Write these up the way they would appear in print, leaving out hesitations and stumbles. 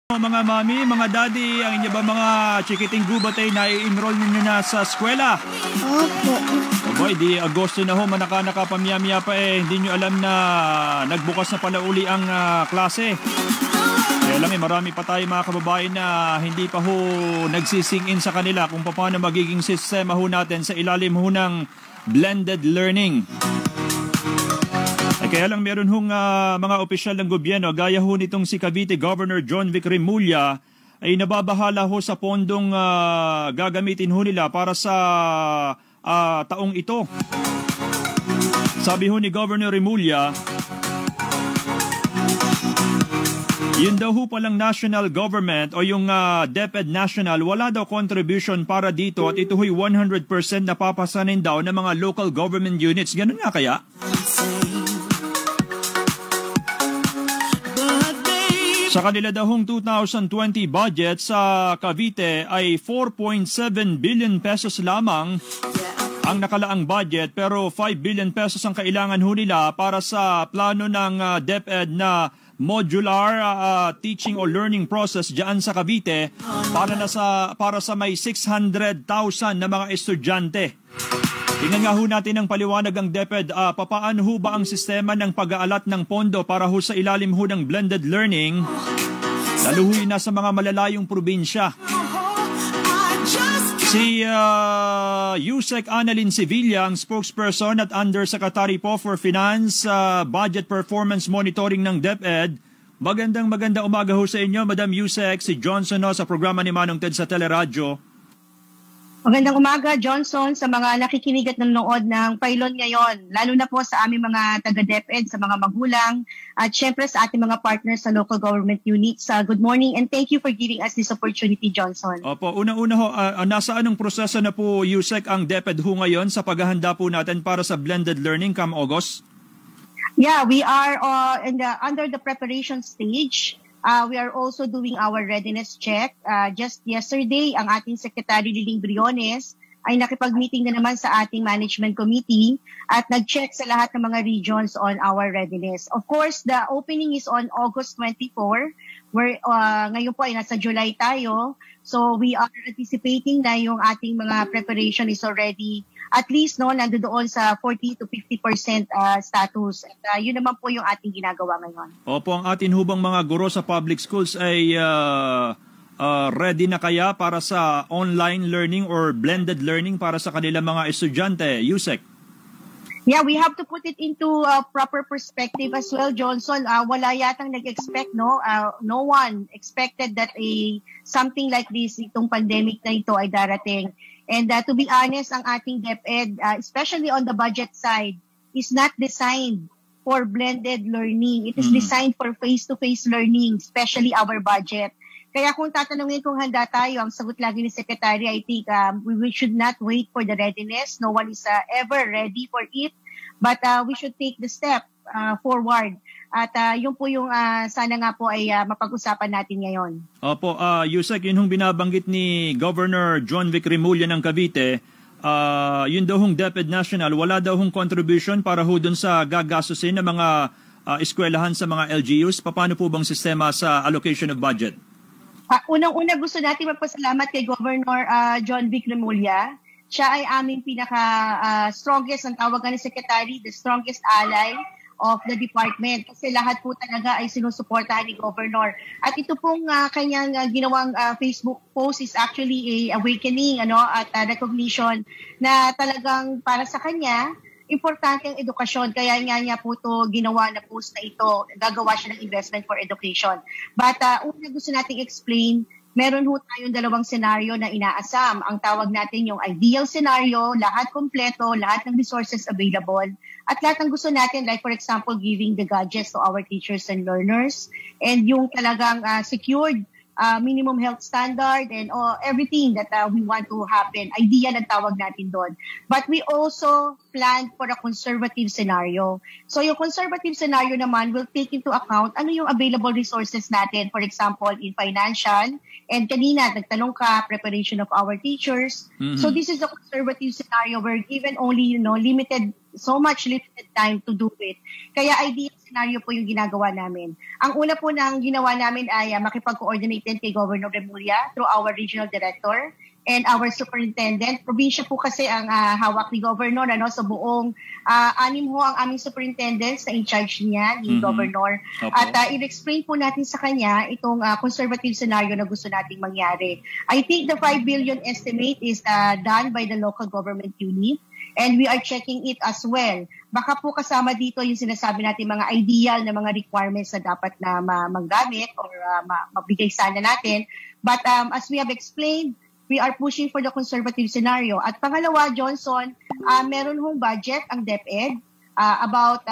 Mga mami, mga daddy, ang inyo ba mga chikiting gubatay na i-enroll ninyo na sa eskwela? Opo. Boy, di Agosto na ho, nakapamiyamiya pa hindi nyo alam na nagbukas na pala uli ang klase. Kaya lang marami pa tayo mga kababayan na hindi pa ho nagsising in sa kanila kung paano magiging sistema ho natin sa ilalim ho ng blended learning. Kaya lang meron hong mga opisyal ng gobyerno, gaya ho nitong si Cavite Governor John Vic Remulla, ay nababahala ho sa pondong gagamitin ho nila para sa taong ito. Sabi ho ni Governor Remulla, yun daw ho palang national government o yung DepEd National, wala daw contribution para dito at ito ho'y 100% napapasanin daw ng mga local government units. Ganun nga kaya? Sa kanila daw hong 2020 budget sa Cavite ay 4.7 billion pesos lamang ang nakalaang budget, pero 5 billion pesos ang kailangan ho nila para sa plano ng DepEd na modular teaching or learning process diyan sa Cavite para sa may 600,000 na mga estudyante. Tingnan nga ho natin ang paliwanag ng DepEd. Papaano ho ba ang sistema ng pag-aalat ng pondo para ho sa ilalim ho ng blended learning, lalo ho na sa mga malalayong probinsya? Si Usec Sevilla, ang spokesperson at Undersecretary po for Finance, Budget Performance Monitoring ng DepEd. Magandang umaga ho sa inyo, Madam Usec. Si Johnson sa programa ni Manong Ted sa Teleradyo. Magandang umaga, Johnson, sa mga nakikinig at nanonood ng Pailon ngayon, lalo na po sa aming mga taga-DepEd, sa mga magulang, at syempre sa ating mga partners sa local government units. Good morning and thank you for giving us this opportunity, Johnson. Opo, una-una ho, nasa anong proseso na po, Usec, ang DepEd ho ngayon sa paghahanda po natin para sa blended learning come August? Yeah, we are under the preparation stage. We are also doing our readiness check. Just yesterday, ang ating Secretary Liling Briones ay nakipag-meeting na naman sa ating management committee at nag-check sa lahat ng mga regions on our readiness. Of course, the opening is on August 24, where ngayon po ay nasa July tayo. So we are anticipating na yung ating mga preparation is already at least nandoon sa 40 to 50% status. At yun naman po yung ating ginagawa ngayon. Opo, ang atin hubang mga guro sa public schools ay ready na kaya para sa online learning or blended learning para sa kanilang mga estudyante, Usec? Yeah, we have to put it into proper perspective as well, Johnson. Wala yatang nag-expect, no? No one expected that something like this, itong pandemic na ito ay darating. And to be honest, ang ating DepEd, especially on the budget side, is not designed for blended learning. It is designed for face-to-face learning, especially our budget. Kaya kung tatanungin kung handa tayo, ang sagot lagi ni Secretary, I think we should not wait for the readiness. No one is ever ready for it. But we should take the step forward. At yun po yung sana nga po ay mapag-usapan natin ngayon. Opo, Usec, yun hong binabanggit ni Governor John Vic Remulla ng Cavite, yun daw hong DepEd National, wala daw hong contribution para ho dun sa gagastusin ng mga eskwelahan sa mga LGUs. Paano po bang sistema sa allocation of budget? Unang-una gusto natin magpasalamat kay Governor John Vic Remulla. Siya ay aming pinaka-strongest, ang tawagan ni Secretary, the strongest ally of the department. Kasi lahat po talaga ay sinusuportahan ni Governor. At ito pong kanyang ginawang Facebook post is actually a awakening at recognition na talagang para sa kanya, importante ang edukasyon. Kaya niya po ito ginawa na post na ito. Gagawa siya ng investment for education. But una gusto nating explain, meron ho tayong dalawang senaryo na inaasam. Ang tawag natin yung ideal scenario, lahat kompleto, lahat ng resources available. At lahat ng gusto natin, like for example, giving the gadgets to our teachers and learners. And yung talagang secured minimum health standard and everything that we want to happen. Idea ang tawag natin doon. But we also planned for a conservative scenario. So yung conservative scenario naman will take into account ano yung available resources natin. For example, in financial, and kanina nagtanong ka, preparation of our teachers. So this is a conservative scenario where given only limited so much limited time to do it. Kaya ideal scenario po yung ginagawa namin. Ang una po nang ginawa namin ay makipag-coordinate din kay Governor Remulla through our regional director and our superintendent. Probinsya po kasi ang hawak ni Governor, so buong 6 ho ang aming superintendents na in charge niya, ni Governor. Okay. At i-explain po natin sa kanya itong conservative scenario na gusto nating mangyari. I think the 5 billion estimate is done by the local government unit and we are checking it as well. Baka po kasama dito yung sinasabi natin mga ideal na mga requirements na dapat na manggamit or mabigay sana natin. But as we have explained, we are pushing for the conservative scenario. At pangalawa, Johnson, meron hong budget ang DepEd about,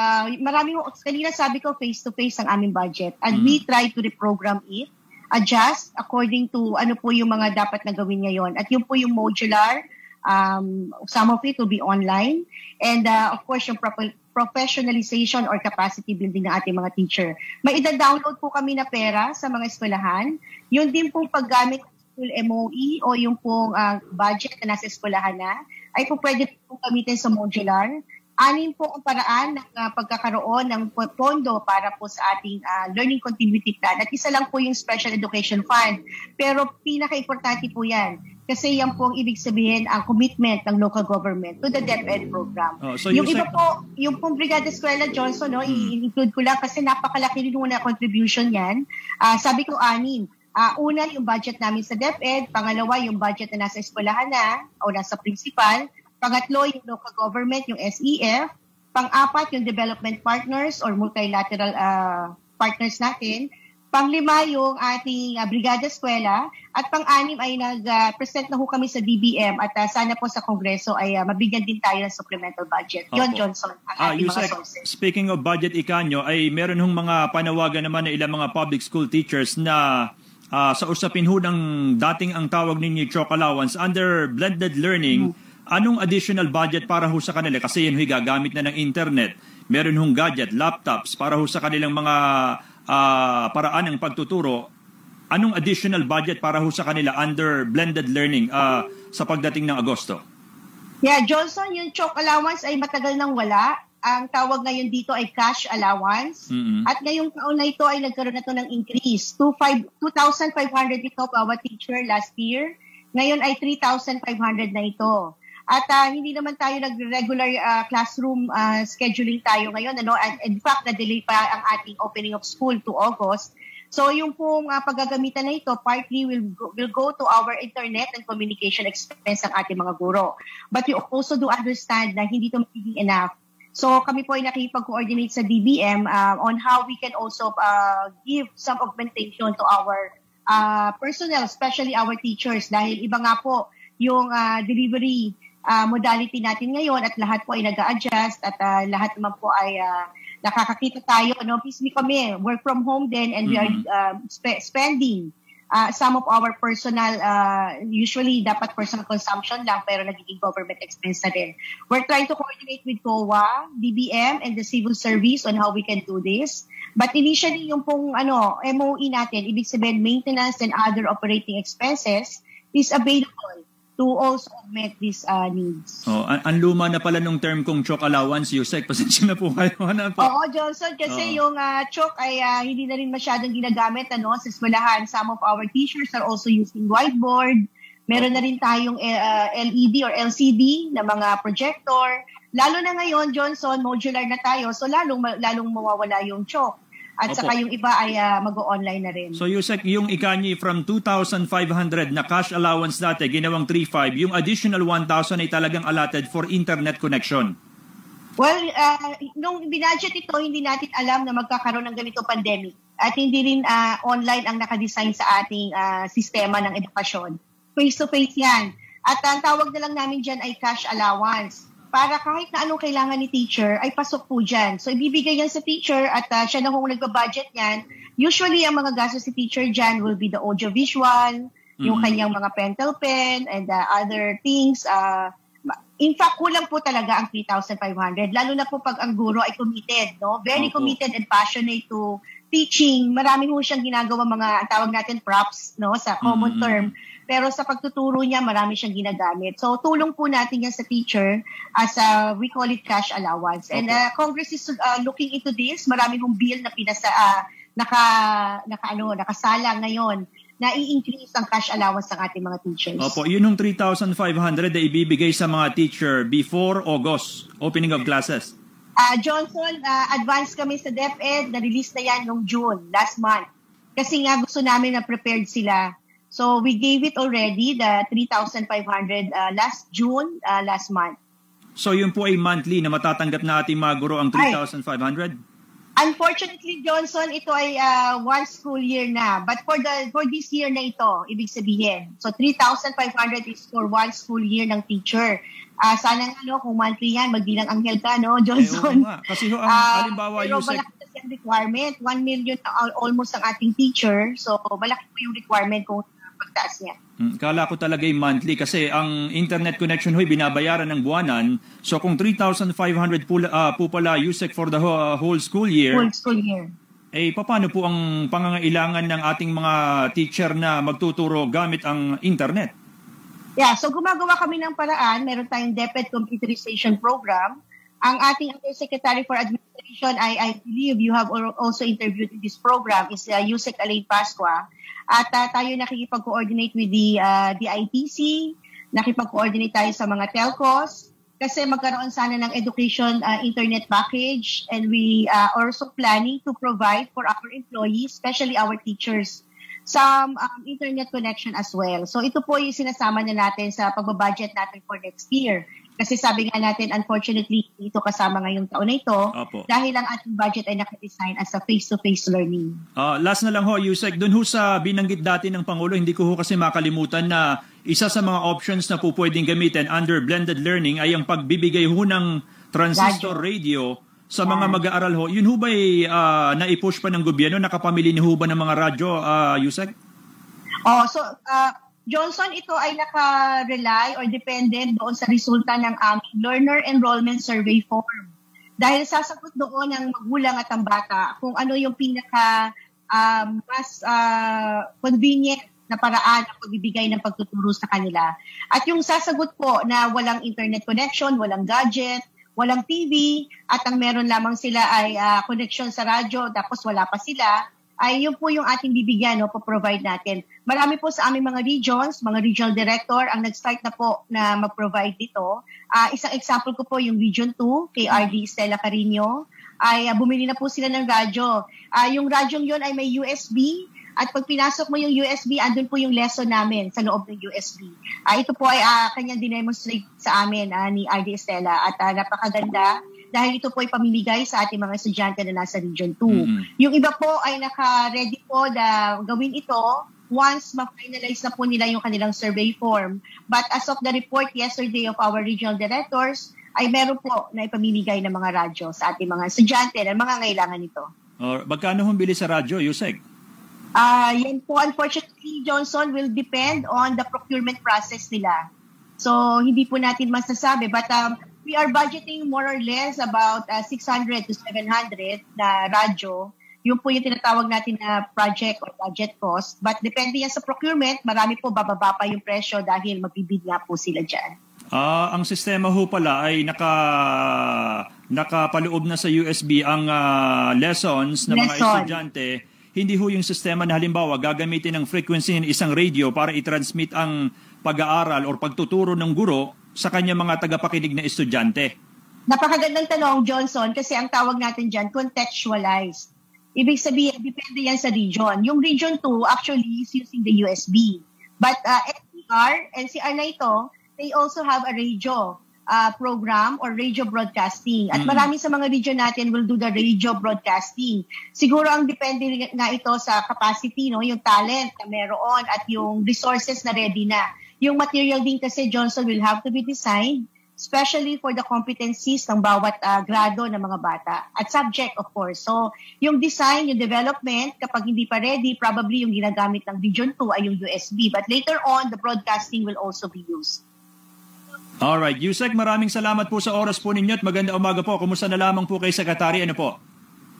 kanina sabi ko face-to-face ang aming budget. And we try to reprogram it, adjust according to ano po yung mga dapat na gawin ngayon. At yun po yung modular, some of it will be online. And of course, yung professionalization or capacity building ng ating mga teacher. May ida-download po kami na pera sa mga eskwelahan. Yun din pong paggamit full MOE o yung pong budget na nasa eskwelahan na, ay po pwede pong gamitin sa modular. 6 po ang paraan ng pagkakaroon ng pondo para po sa ating learning continuity plan. At isa lang po yung Special Education Fund. Pero pinaka-importante po yan. Kasi yan po ang ibig sabihin ang commitment ng local government to the DepEd program. So yung iba po, yung pong Brigada Eskwela, Johnson, i-include ko lang kasi napakalaki rin muna contribution yan. Sabi ko 6. Una, yung budget namin sa DepEd. Pangalawa, yung budget na nasa eskwelahan na o nasa principal. Pangatlo, yung local government, yung SEF. Pang-apat, yung development partners or multilateral partners natin. Pang-5, yung ating Brigada Eskwela. At pang-6 ay nag-present na ho kami sa DBM at sana po sa Kongreso ay mabigyan din tayo ng supplemental budget. Yon, Johnson, ang ating mga sources. Speaking of budget, Ikanyo, ay meron hong mga panawagan naman na ilang mga public school teachers na sa usapin ho ng dating ang tawag ninyo chalk allowance under blended learning, anong additional budget para ho sa kanila? Kasi yun gagamit na ng internet. Meron hong gadget, laptops para ho sa kanilang mga paraan ng pagtuturo. Anong additional budget para ho sa kanila under blended learning sa pagdating ng Agosto? Yeah, Johnson, yung chalk allowance ay matagal nang wala. Ang tawag ngayon dito ay cash allowance. At ngayong taon na ito ay nagkaroon na ito ng increase. 2,500 ito bawat teacher last year. Ngayon ay 3,500 na ito. At hindi naman tayo nag-regular classroom scheduling tayo ngayon. And in fact, na-delay pa ang ating opening of school to August. So yung pong paggagamitan na ito, partly will go to our internet and communication expense ng ating mga guro. But we also do understand na hindi ito magiging enough. So kami po ay nakipag-coordinate sa DBM on how we can also give some augmentation to our personnel, especially our teachers. Dahil iba nga po yung delivery modality natin ngayon at lahat po ay nag-a-adjust at lahat naman po ay nakakakita tayo. Peacefully kami, work from home din and we are spending some of our personal, usually dapat personal consumption lang pero nagiging government expense na din. We're trying to coordinate with COA, DBM, and the civil service on how we can do this. But initially, yung pong MOE natin, ibig sabihin maintenance and other operating expenses is available to also augment these needs. Ang luma na pala nung term kong chalk allowance, Usec. Pasensya na po kayo. Oo, Johnson, kasi yung chalk ay hindi na rin masyadong ginagamit sa eskwelahan. Some of our teachers are also using whiteboard. Meron na rin tayong LED or LCD na mga projector. Lalo na ngayon, Johnson, modular na tayo. So lalong mawawala yung chalk. At saka yung iba ay mag-o-online na rin. So Usec, yung Ikanyi from 2,500 na cash allowance dati, ginawang 3,500, yung additional 1,000 ay talagang allotted for internet connection? Well, nung binudget ito, hindi natin alam na magkakaroon ng ganito pandemic. At hindi rin online ang nakadesign sa ating sistema ng edukasyon. Face-to-face yan. At ang tawag na lang namin dyan ay cash allowance. Para kahit na anong kailangan ni teacher, ay pasok po dyan. So, ibibigay yan sa teacher at siya na kung nagpa-budget yan. Usually, ang mga gastos si teacher dyan will be the audio-visual, yung kanyang mga pentel pen, and other things. In fact, kulang po talaga ang 3,500. Lalo na po pag ang guro ay committed, no? Very committed and passionate to teaching, marami ho siyang ginagawa mga tawag natin props, no, sa common term. Pero sa pagtuturo niya, marami siyang ginagamit. So tulong po natin yan sa teacher as we call it cash allowance. And Congress is looking into this. Marami hong bill na nakasala ngayon na i-increase ang cash allowance ng ating mga teachers. Opo, yun yung 3,500 na ibibigay sa mga teacher before August, opening of classes. Johnson, advance kami sa DepEd, na-release na yan noong June, last month. Kasi nga gusto namin na prepared sila. So we gave it already, the 3,500 last June, last month. So yun po ay monthly na matatanggap na ating mga guro ang 3,500? Unfortunately, Johnson, ito ay one school year na. But for this year na ito, ibig sabihin. So 3,500 is for one school year ng teacher. Sana nga, kung monthly yan, magbilang anghel ka, no, Johnson? Kasi ang halimbawa, pero Usec, malaki kasi ang requirement. 1 million almost ang ating teacher. So malaki po yung requirement kung pagtaas niya. Kala ko talaga yung monthly kasi ang internet connection ho'y binabayaran ng buwanan. So kung 3,500 po pala Usec for the whole school year. Whole school year. Paano po ang pangangailangan ng ating mga teacher na magtuturo gamit ang internet? Yeah, so gumagawa kami ng paraan. Meron tayong DepEd Computerization Program. Ang ating Undersecretary for Administration, I believe you have also interviewed in this program, is Usec Alain Pascua. At tayo nakikipag-coordinate with the ITC, nakipag-coordinate tayo sa mga telcos, kasi magkaroon sana ng education internet package, and we are also planning to provide for our employees, especially our teachers, some internet connection as well. So ito po yung sinasama na natin sa pagbabudget natin for next year. Kasi sabi nga natin, unfortunately, ito kasama ngayong taon na ito. Opo. Dahil ang ating budget ay nakadesign as a face-to-face learning. Last na lang ho, Usec, dun ho sa binanggit dati ng Pangulo, hindi ko ho kasi makalimutan na isa sa mga options na po pwedeng gamitin under blended learning ay ang pagbibigay ho ng transistor radio sa mga mag-aaral ho. Yun ho ba na-push pa ng gobyerno? Nakapamili ni ho ba ng mga radyo, Usec? Johnson, ito ay naka-rely or dependent doon sa resulta ng aming Learner Enrollment Survey form. Dahil sasagot doon ang magulang at ang bata kung ano yung pinaka mas convenient na paraan ng pagbibigay ng pagtuturo sa kanila. At yung sasagot po na walang internet connection, walang gadget, walang TV, at ang meron lamang sila ay connection sa radyo, tapos wala pa sila, ay yun po yung ating bibigyan, po-provide natin. Marami po sa aming mga regions, mga regional director, ang nag-start na po na mag-provide dito. Isang example ko po yung Region 2, kay RD Stella Carino, ay bumili na po sila ng radyo. Yung radyong yun ay may USB, at pag pinasok mo yung USB, andun po yung lesson namin sa loob ng USB. Ito po ay kanyang dinemonstrate sa amin ni RD Stella, at napakaganda. Dahil ito po ay pamimigay sa ating mga estudyante na nasa Region 2. Yung iba po ay naka-ready po na gawin ito once ma-finalize na po nila yung kanilang survey form. But as of the report yesterday of our regional directors, ay meron po na ipamimigay ng mga radyo sa ating mga estudyante na mga ngailangan nito. Magkano hong bili sa radyo, Usec? Yan po, unfortunately, Johnson, will depend on the procurement process nila. So, hindi po natin masasabi. But we are budgeting more or less about 600 to 700 na radyo. Yung po yung tinatawag natin na project or budget cost. But depende yan sa procurement, marami po bababa pa yung presyo dahil magbibid nga po sila dyan. Ang sistema ho pala ay nakapaloob na sa USB ang lessons ng mga estudyante. Hindi ho yung sistema na halimbawa gagamitin ng frequency ng isang radio para i-transmit ang pag-aaral or pagtuturo ng guro sa kanya mga tagapakinig na estudyante. Napakagandang tanong, Johnson, kasi ang tawag natin dyan, contextualized. Ibig sabihin, depende yan sa region. Yung Region 2 actually is using the USB. But NCR na ito, they also have a radio program or radio broadcasting. At marami sa mga region natin will do the radio broadcasting. Siguro ang depende nga ito sa capacity, yung talent na meron at yung resources na ready na. Yung material din kasi, Johnson, will have to be designed, especially for the competencies ng bawat grado ng mga bata. At subject, of course. So, yung design, yung development, kapag hindi pa ready, probably yung ginagamit ng Region 2 ay yung USB. But later on, the broadcasting will also be used. Alright. Usec, maraming salamat po sa oras po ninyo at maganda umaga po. Kumusta na lamang po kay Secretary? Ano po?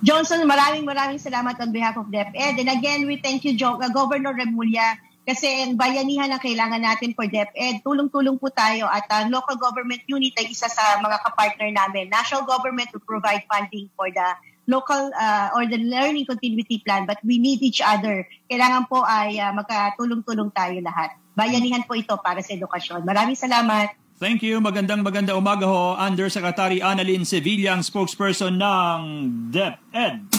Johnson, maraming salamat on behalf of DepEd. And again, we thank you, Governor Remulla, kasi ang bayanihan ang kailangan natin for DepEd. Tulong-tulong po tayo at local government unit ay isa sa mga kapartner namin. National government will provide funding for the local or the learning continuity plan, but we need each other. Kailangan po ay magkatulong-tulong tayo lahat. Bayanihan po ito para sa edukasyon. Maraming salamat. Thank you. Magandang umaga ho. Undersecretary Annalyn Sevilla, ang spokesperson ng DepEd.